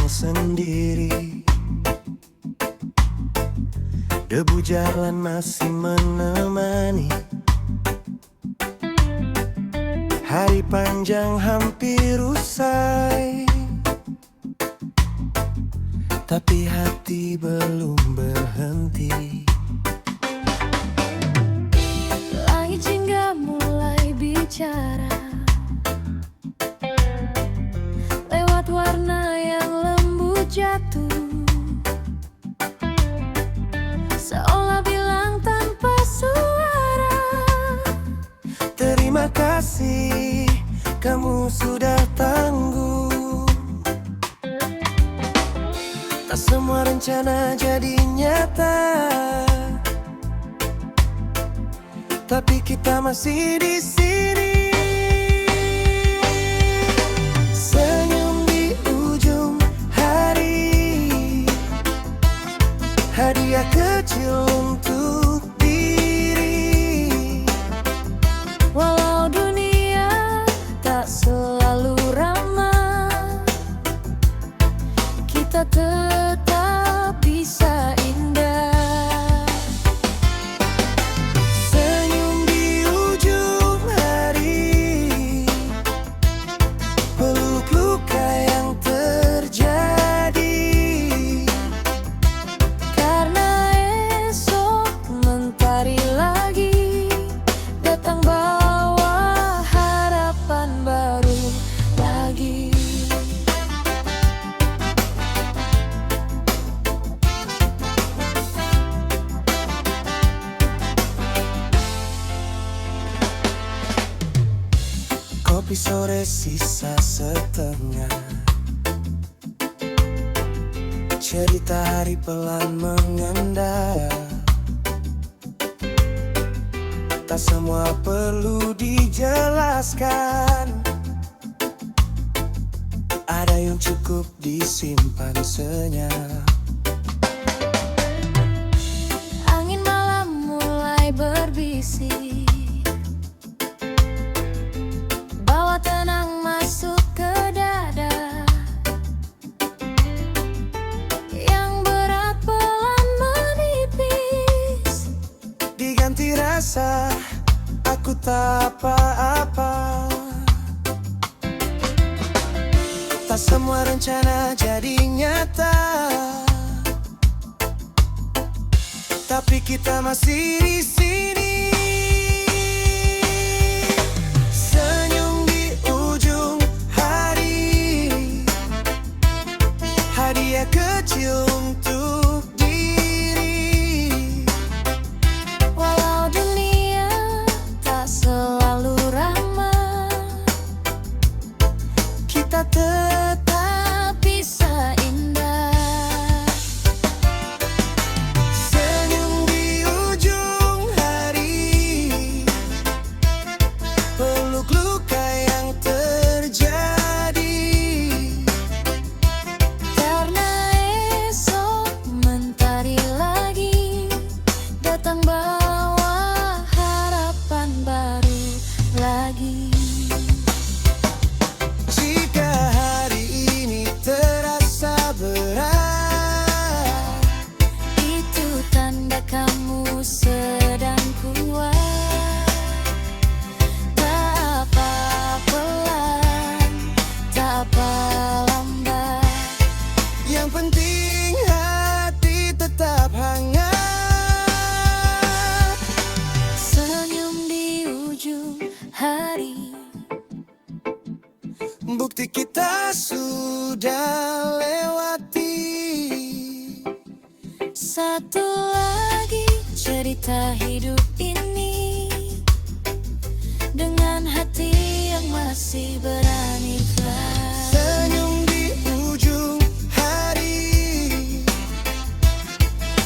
pulang sendiri. Debu jalan masih menemani. Hari panjang hampir usai, tapi hati belum berhenti. Langit hingga mulai bicara lewat warna yang lembut jatuh, seolah bilang tanpa suara, Terima kasih, kamu sudah tangguh. Tak semua rencana jadi nyata, tapi kita masih di sini. Senyum di ujung hari, hadiah kecil untuk diri. walau dunia tak selalu ramah, kita tetap bisa indah. Senyum di ujung hari, peluk luka yang terjadi. Karena esok mentari lagi datang bawa harapan baru lagi. Kopi sore sisa setengah, cerita hari pelan mengendara. Tak semua perlu dijelaskan, ada yang cukup disimpan senyap. Angin malam mulai berbisik, bawa tenang masuk ke dada. Yang berat pelan menipis, Diganti rasa, aku tak apa-apa. Tak semua rencana jadi nyata, tapi kita masih di sini. Senyum di ujung hari, hadiah kecil untuk diri. walau dunia tak selalu ramah, Kita tetap bisa indah. senyum di ujung hari, peluk luka yang terjadi. Karena esok mentari lagi datang bawa harapan baru lagi. Jika hari ini terasa berat, Itu tanda kamu sedang kuat. Tak apa pelan, tak apa lambat, yang penting hati tetap hangat. senyum di ujung hari, Bukti kita sudah lewati. satu lagi cerita hidup ini, dengan hati yang masih berani fly. Senyum di ujung hari,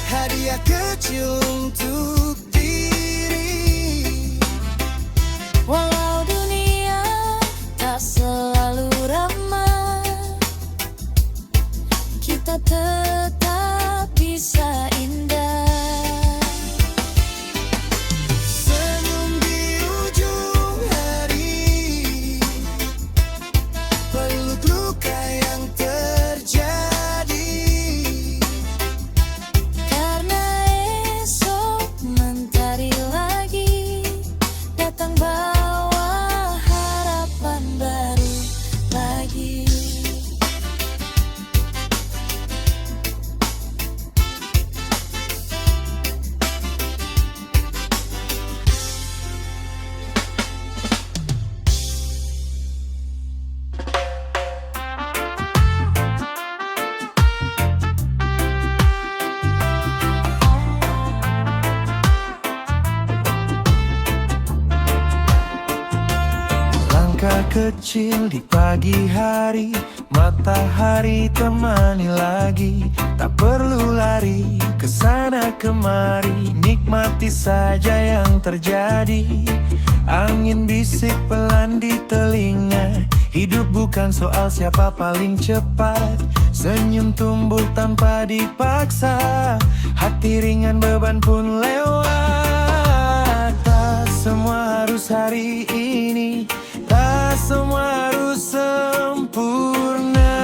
hadiah kecil untuk diri. Walau dunia tak selalu ramah, kita tetap bisa indah. Senyum di ujung hari, peluk luka yang terjadi. kecil di pagi hari, matahari temani lagi. Tak perlu lari kesana kemari, nikmati saja yang terjadi. Angin bisik pelan di telinga, hidup bukan soal siapa paling cepat. Senyum tumbuh tanpa dipaksa, hati ringan beban pun lewat. Tak semua harus hari ini, tak semua harus sempurna.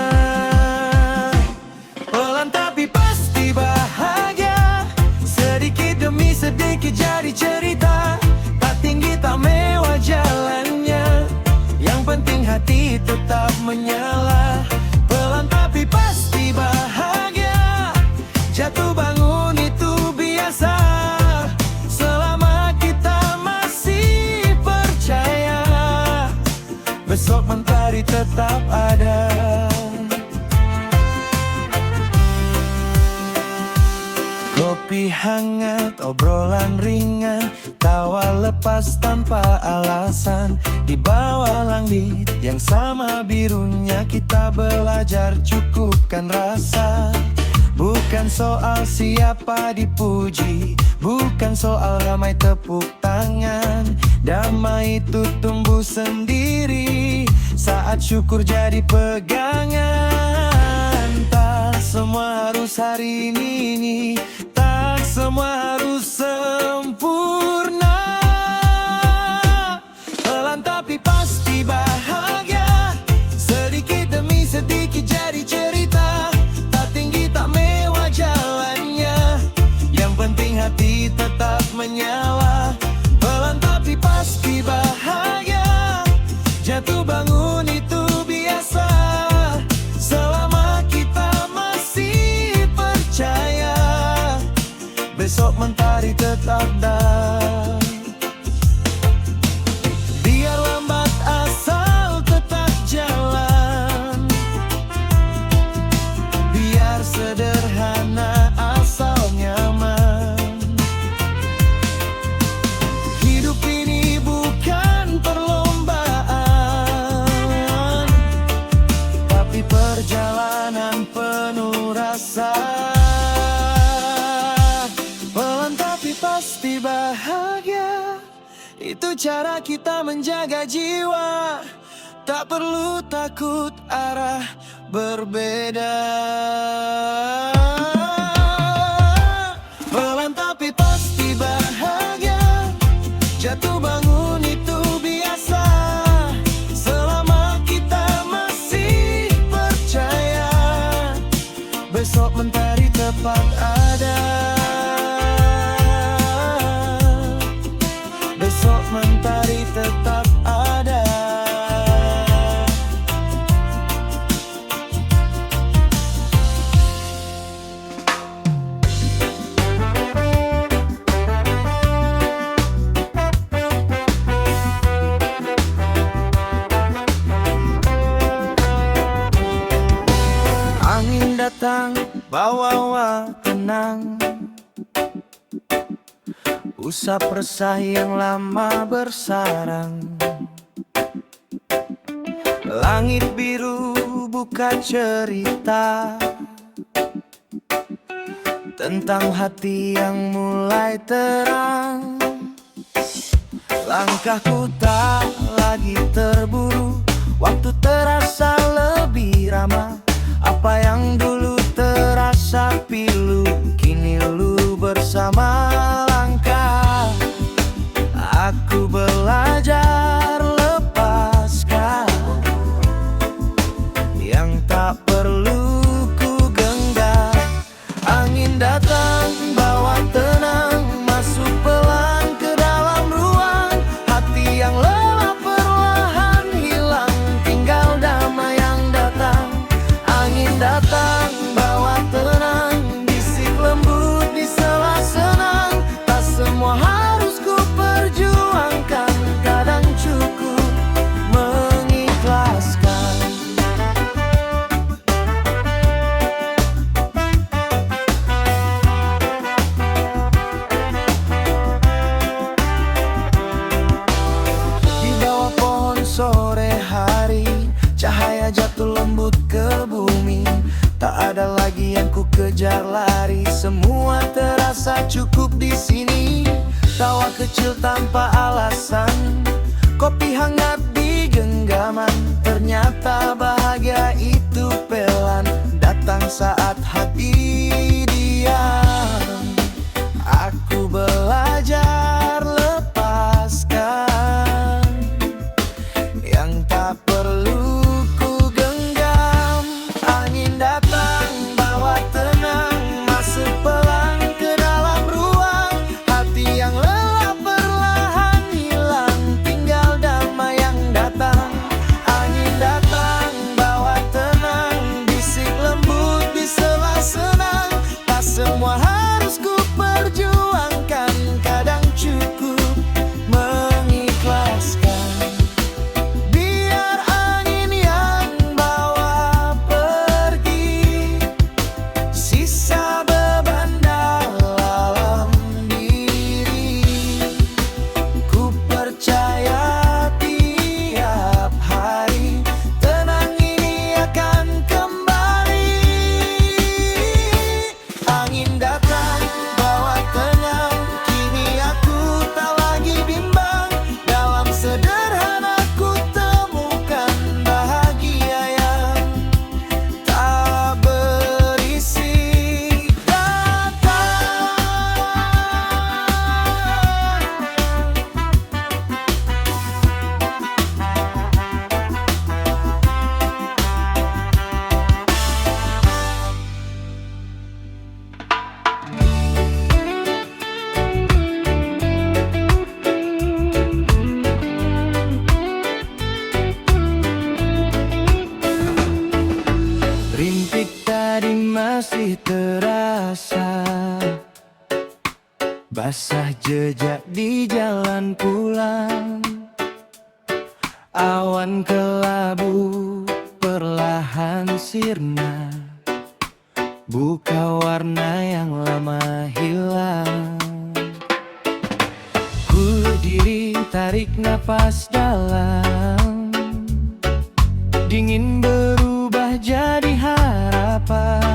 Pelan tapi pasti bahagia, sedikit demi sedikit jadi cerita. Tak tinggi tak mewah jalannya, yang penting hati tetap menyala. Pelan tapi pasti bahagia, jatuh bangun itu biasa, selama kita masih percaya besok mentari tetap ada. Kopi hangat, obrolan ringan, tawa lepas tanpa alasan. Di bawah langit yang sama birunya, kita belajar cukupkan rasa. Bukan soal siapa dipuji, bukan soal ramai tepuk tangan. Damai itu tumbuh sendiri saat syukur jadi pegangan. Tak semua harus hari ini, tak semua harus sempurna. Pelan tapi pasti bahagia, sedikit demi sedikit jadi cerita. Tak tinggi tak mewah jalannya, yang penting hati tetap menyala. Pelan tapi pasti bahagia, jatuh bangun itu biasa, selama kita masih percaya besok mentari tetap ada. Biar lambat asal tetap jalan, biar sederhana asal nyaman. Hidup ini bukan perlombaan, tapi perjalanan penuh rasa. Pelan tapi pasti bahagia, itu cara kita menjaga jiwa. Tak perlu takut arah berbeda. Pelan tapi pasti bahagia, jatuh bangun itu biasa, selama kita masih percaya besok mentari tepat ada. Besok mentari tetap ada. Angin datang bawa tenang, usap resah yang lama bersarang. Langit biru buka cerita tentang hati yang mulai terang. Langkahku tak lagi terburu, waktu terasa lebih ramah. Apa yang dulu terasa pilu, kini luluh bersama langkah. Aku belajar lepaskan yang tak perlu ku genggam. Angin datang bawa tenang, masuk pelan ke dalam ruang. Hati yang lelah perlahan hilang, tinggal damai yang datang. Angin datang bawa tenang, bisik lembut di sela senang. Tak semua harus ku perjuangkan, kadang cukup mengikhlaskan. Di bawah pohon sore hari, ku kejar lari, semua terasa cukup di sini. Tawa kecil tanpa alasan, kopi hangat di genggaman. Ternyata bahagia itu pelan, datang saat hati diam. Aku belajar lepaskan yang tak perlu ku genggam. Angin datang bawa tenang, masuk pelan ke dalam ruang. Hati yang lelah perlahan hilang, tinggal damai yang datang. Angin datang bawa tenang, bisik lembut di sela senang. Tak semua harus ku perjuangkan, kadang cukup mengikhlaskan. Biar angin yang bawa pergi sisa beban dalam diri. Ku percaya tiap hari tenang ini akan kembali. Angin datang bawa tenang, kini aku tak lagi bimbang. Dalam sederhana ku temukan bahagia yang tak berisi. Rintik tadi masih terasa, basah jejak di jalan pulang. Awan kelabu perlahan sirna, buka warna yang lama hilang. Ku diri tarik napas dalam, dingin berubah jadi harapan.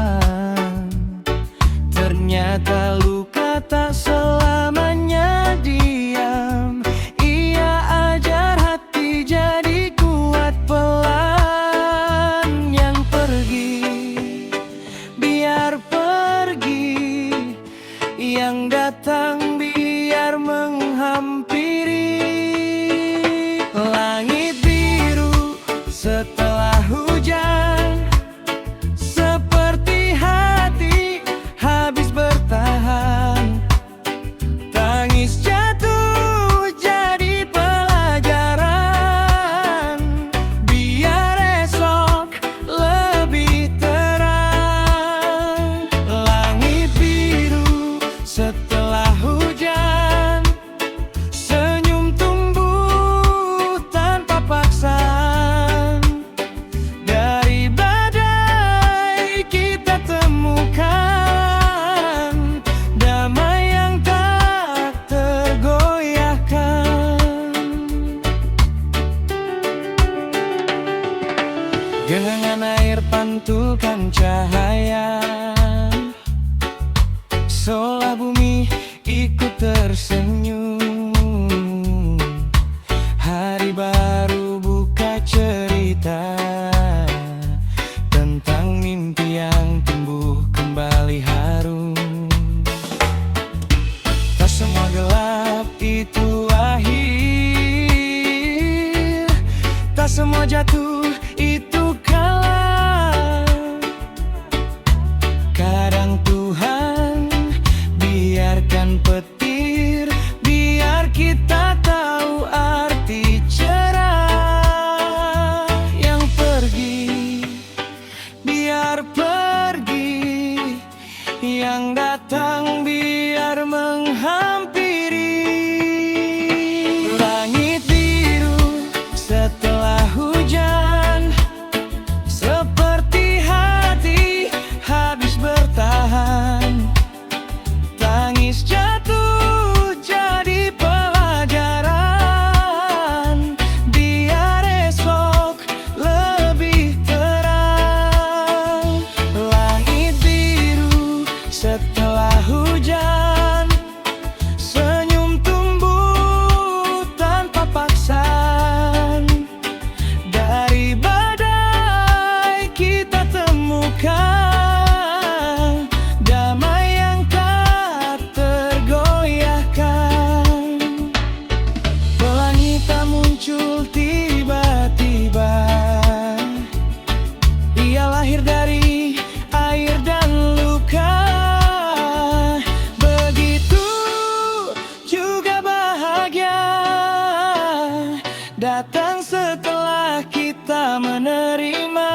Ternyata luka tak selamanya diam. Ia ajar hati jadi kuat pelan. Yang pergi biar pergi, yang datang biar menghampiri. Langit biru setelah hujan, seperti hati habis bertahan. Tangis jatuh jadi pelajaran, biar esok lebih terang. Langit biru setelah hujan, senyum tumbuh tanpa paksaan. Dari badai kita temukan damai yang tak tergoyahkan. Genangan air pantulkan cahaya, seolah bumi ikut tersenyum. Hari baru buka cerita tentang mimpi yang tumbuh kembali harum. Tak semua gelap itu akhir, tak semua jatuh itu kalah. Kadang Tuhan biarkan petir, biar kita tahu arti cerah. Yang pergi biar pergi, yang datang biar menghampiri. Langit biru setelah hujan, setelah hujan. Senyum tumbuh tanpa paksaan. Dari badai kita temukan damai yang tak tergoyahkan. Pelangi tak muncul tiba-tiba. Ia lahir dari air dan luka. Begitu juga bahagia datang setelah kita menerima.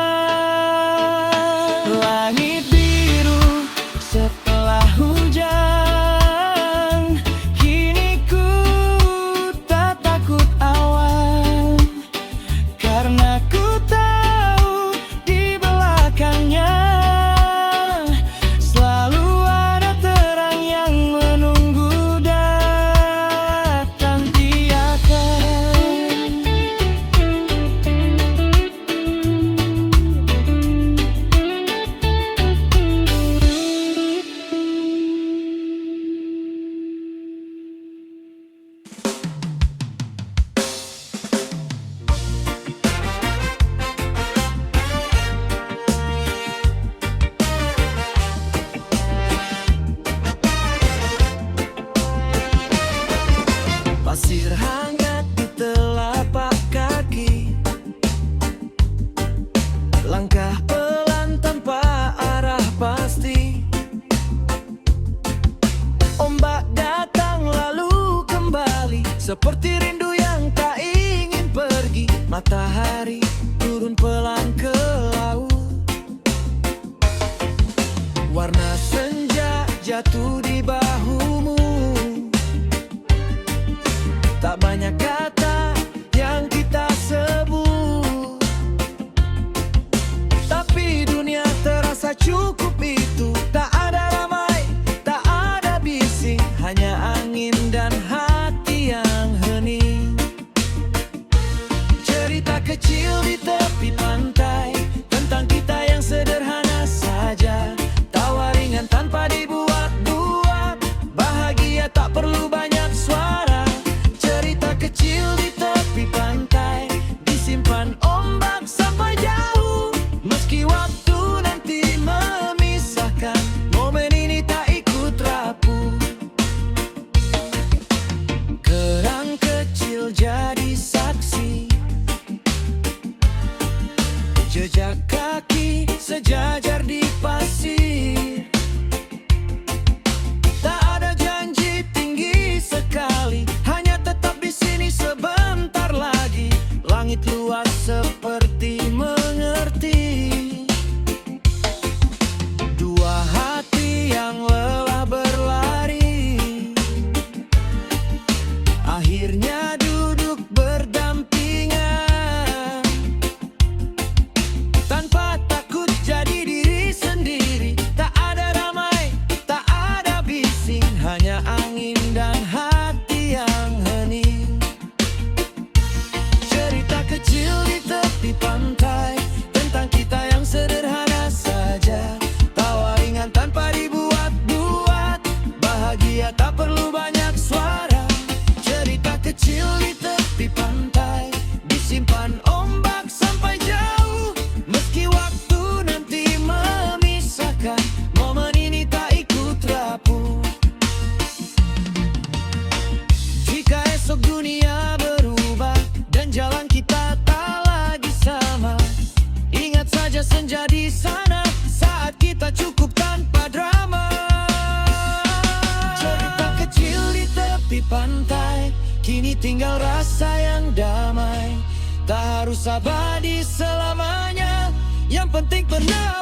Langit biru setelah hujan. Kini ku tak takut awan, karena ku tahu di belakangnya selalu ada terang yang menunggu datang tiakan. Pasir hangat di telapak kaki. Langkah pelan tanpa arah pasti. Ombak datang lalu kembali, seperti rindu yang tak ingin pergi. Matahari turun pelan ke laut. Warna senja jatuh di bahumu. Tak banyak kata yang kita sebut, tapi dunia terasa cukup itu. Tak ada ramai, tak ada bising, hanya angin dan hati yang hening. Cerita kecil di tepi pantai tentang kita yang sederhana saja. Tawa ringan tanpa dibuat-buat, bahagia tak perlu banyak suara. Kecil di tepi pantai, disimpan ombak sampai jauh. Meski waktu nanti memisahkan, momen ini tak ikut rapuh. Kerang kecil jadi saksi, jejak kaki sejajar di pasir. Tak ada janji tinggi sekali, hanya tetap di sini sebentar lagi. Langit luas seperti mengerti. Dua hati yang lelah berlari, akhirnya duduk berdampingan. Tanpa takut jadi diri sendiri. Tak ada ramai, tak ada bising, hanya angin dan hati yang hening. Cerita kecil di tepi pantai tentang kita yang sederhana saja. Tawa ringan tanpa dibuat-buat, bahagia tak perlu banyak suara. Cerita kecil di tepi pantai, disimpan ombak sampai jauh. Meski waktu nanti memisahkan, momen ini tak ikut rapuh. Jika esok dunia berubah dan jalan kita tak lagi sama, ingat saja senja di sana saat kita cukup tanpa drama. Cerita kecil di tepi pantai, kini tinggal rasa yang damai. Tak harus abadi selamanya, yang penting pernah